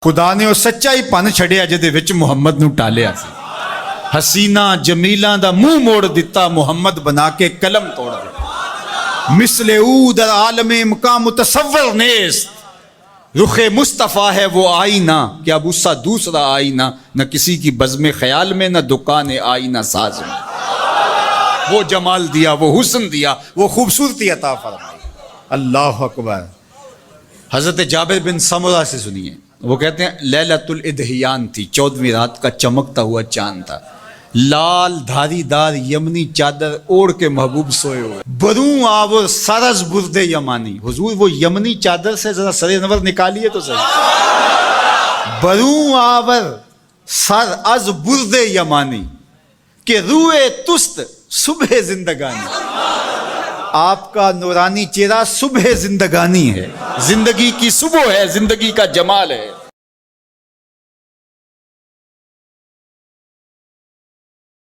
خدا نے وہ سچا ہی پن چھڑیا جدے وچ محمد نو ٹالیا سی. حسینہ جمیلاں دا منہ موڑ دیتا محمد بنا کے قلم توڑ دیتا. مثل او در عالم مقام متصور نیست. رخ مصطفیٰ ہے وہ آئینہ کہ اب اس سا دوسرا آئینہ نہ کسی کی بزم خیال میں نہ دکان آئینہ ساز میں. وہ جمال دیا، وہ حسن دیا، وہ خوبصورتی عطا فرمائی. اللہ اکبر. حضرت جابر بن سمرہ سے سنیے، وہ کہتے ہیں لیلۃ الادحیان تھی، 14ویں رات کا چمکتا ہوا چاند تھا. لال دھاری دار یمنی چادر اوڑھ کے محبوب سوئے ہوئے. بروں آور سرز برد یمانی. حضور وہ یمنی چادر سے ذرا سر انور نکالیے تو صحیح. بروں آور سر از برد یمانی کہ روئے تست صبح زندگانی. آپ کا نورانی چہرہ صبح زندگانی ہے، زندگی کی صبح ہے، زندگی کا جمال ہے.